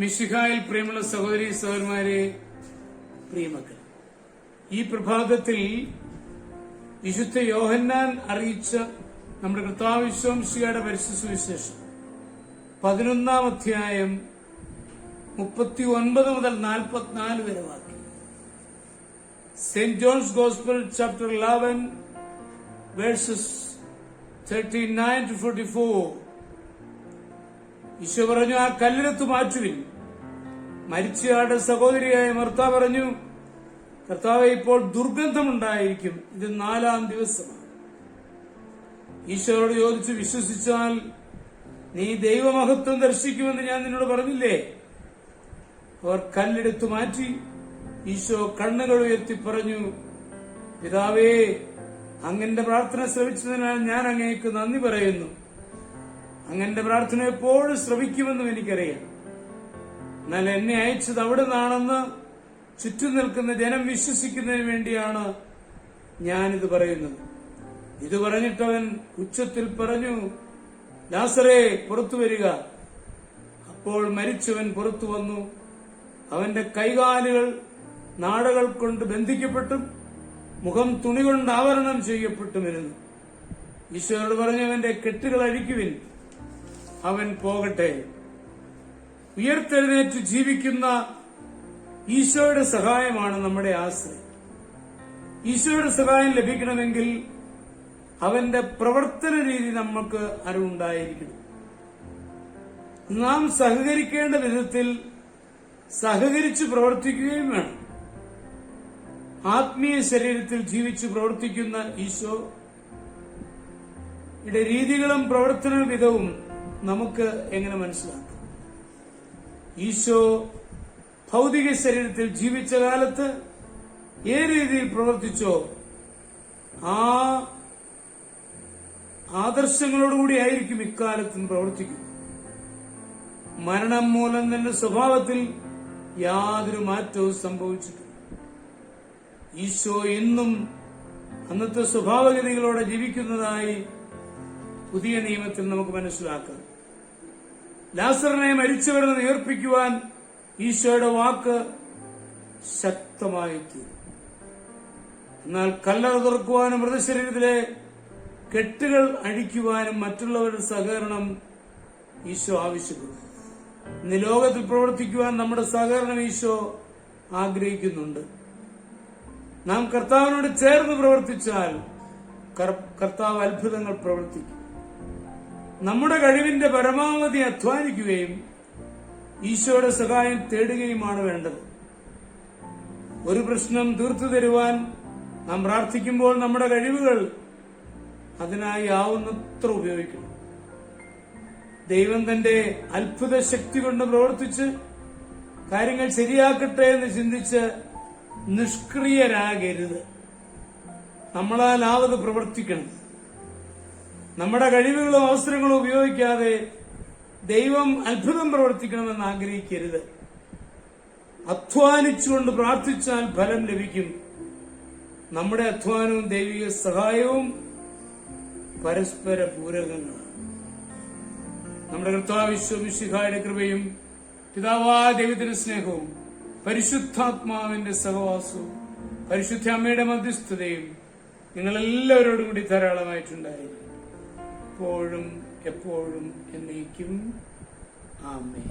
മിശിഹായിൽ പ്രിയമുള്ള സഹോദരി സഹോദരന്മാരെ, പ്രിയമക്കൾ, ഈ പ്രഭാതത്തിൽ വിശുദ്ധ യോഹന്നാൻ അറിയിച്ച നമ്മുടെ കർത്താവ് മിശിഹായുടെ പരിശുദ്ധ സുവിശേഷം 11-ാം അധ്യായം 39 മുതൽ 44 വരെ വാക്യം. Saint John's gospel chapter 11 verses 39 to 44. Isho പറഞ്ഞു, ആ കല്ലെടുത്ത് മാറ്റുവിൻ. മരിച്ചയാളുടെ സഹോദരിയായ മർത്ത പറഞ്ഞു, കർത്താവെ, ഇപ്പോൾ ദുർഗന്ധമുണ്ടായിരിക്കും, ഇത് 4-ാം ദിവസമാണ്. ഈശോയോട് ചോദിച്ചു, വിശ്വസിച്ചാൽ നീ ദൈവമഹത്വം ദർശിക്കുമെന്ന് ഞാൻ നിന്നോട് പറഞ്ഞില്ലേ? അവർ കല്ലെടുത്തു മാറ്റി. ഈശോ കണ്ണുകൾ ഉയർത്തി പറഞ്ഞു, പിതാവേ, അങ്ങന്റെ പ്രാർത്ഥന ശ്രവിച്ചതിനാൽ ഞാൻ അങ്ങേക്ക് നന്ദി പറയുന്നു. അങ്ങന്റെ പ്രാർത്ഥന എപ്പോഴും ശ്രവിക്കുമെന്നും എനിക്കറിയാം. എന്നാൽ എന്നെ അയച്ചത് അവിടെ നിന്നാണെന്ന് ചുറ്റും നിൽക്കുന്ന ജനം വിശ്വസിക്കുന്നതിന് വേണ്ടിയാണ് ഞാനിത് പറയുന്നത്. ഇത് പറഞ്ഞിട്ടവൻ ഉച്ചത്തിൽ പറഞ്ഞു, ലാസറേ, പുറത്തു വരിക. അപ്പോൾ മരിച്ചവൻ പുറത്തു വന്നു. അവന്റെ കൈകാലുകൾ നാടകൾ കൊണ്ട് ബന്ധിക്കപ്പെട്ടും മുഖം തുണി കൊണ്ട് ആവരണം ചെയ്യപ്പെട്ടുമിരുന്നു. ഈശോയോട് പറഞ്ഞു, അവന്റെ കെട്ടുകൾ അഴിക്കുവിൻ, അവൻ പോകട്ടെ. ഉയർത്തെഴുന്നേറ്റ് ജീവിക്കുന്ന ഈശോയുടെ സഹായമാണ് നമ്മുടെ ആശ്രയം. ഈശോയുടെ സഹായം ലഭിക്കണമെങ്കിൽ അവന്റെ പ്രവർത്തന രീതി നമുക്ക് അറിവുണ്ടായിരിക്കണം. നാം സഹകരിക്കേണ്ട വിധത്തിൽ സഹകരിച്ചു പ്രവർത്തിക്കുകയും വേണം. ആത്മീയ ശരീരത്തിൽ ജീവിച്ചു പ്രവർത്തിക്കുന്ന ഈശോയുടെ രീതികളും പ്രവർത്തന വിധവും നമുക്ക് എങ്ങനെ മനസ്സിലാക്കാം? ഈശോ ഭൗതിക ശരീരത്തിൽ ജീവിച്ച കാലത്ത് ഏത് രീതിയിൽ പ്രവർത്തിച്ചോ ആ ആദർശങ്ങളോടുകൂടി ആയിരിക്കും ഇക്കാലത്തും പ്രവർത്തിക്കുന്നത്. മരണം മൂലം തന്നെ സ്വഭാവത്തിൽ യാതൊരു മാറ്റവും സംഭവിച്ചിട്ടില്ല. ഈശോ എന്നും അന്നത്തെ സ്വഭാവഗതികളോടെ ജീവിക്കുന്നതായി പുതിയ നിയമത്തിൽ നമുക്ക് മനസ്സിലാക്കാം. ലാസറിനെ മരിച്ചവരിൽ നിന്ന് ഉയർപ്പിക്കുവാൻ ഈശോയുടെ വാക്ക് ശക്തമായിത്തീരും. എന്നാൽ കല്ലറ തുറക്കുവാനും മൃതശരീരത്തിലെ കെട്ടുകൾ അഴിക്കുവാനും മറ്റുള്ളവരുടെ സഹകരണം ഈശോ ആവശ്യപ്പെടുന്നു. ഇന്ന് ലോകത്തിൽ പ്രവർത്തിക്കുവാൻ നമ്മുടെ സഹകരണം ഈശോ ആഗ്രഹിക്കുന്നുണ്ട്. നാം കർത്താവിനോട് ചേർന്ന് പ്രവർത്തിച്ചാൽ കർത്താവ് അത്ഭുതങ്ങൾ പ്രവർത്തിക്കും. നമ്മുടെ കഴിവിന്റെ പരമാവധി അധ്വാനിക്കുകയും ഈശോയുടെ സഹായം തേടുകയുമാണ് വേണ്ടത്. ഒരു പ്രശ്നം തീർത്തു തരുവാൻ നാം പ്രാർത്ഥിക്കുമ്പോൾ നമ്മുടെ കഴിവുകൾ അതിനായി ആവുന്നത്ര ഉപയോഗിക്കണം. ദൈവം തന്റെ അത്ഭുത ശക്തി കൊണ്ട് പ്രവർത്തിച്ച് കാര്യങ്ങൾ ശരിയാക്കട്ടെ എന്ന് ചിന്തിച്ച് നിഷ്ക്രിയരാകരുത്. നമ്മളാലാവത് പ്രവർത്തിക്കണം. നമ്മുടെ കഴിവുകളും അവസരങ്ങളും ഉപയോഗിക്കാതെ ദൈവം അത്ഭുതം പ്രവർത്തിക്കണമെന്ന് ആഗ്രഹിക്കരുത്. അധ്വാനിച്ചുകൊണ്ട് പ്രാർത്ഥിച്ചാൽ ഫലം ലഭിക്കും. നമ്മുടെ അധ്വാനവും ദൈവിക സഹായവും പരസ്പര പൂരകങ്ങളാണ്. നമ്മുടെ കർത്താവ് മിശിഹായുടെ കൃപയും പിതാവായ ദൈവത്തിന്റെ സ്നേഹവും പരിശുദ്ധാത്മാവിന്റെ സഹവാസവും പരിശുദ്ധ അമ്മയുടെ മധ്യസ്ഥതയും നിങ്ങളെല്ലാവരോടും കൂടി ധാരാളമായിട്ടുണ്ടായിരിക്കും, എപ്പോഴും എപ്പോഴും എന്നേക്കും. ആമേൻ.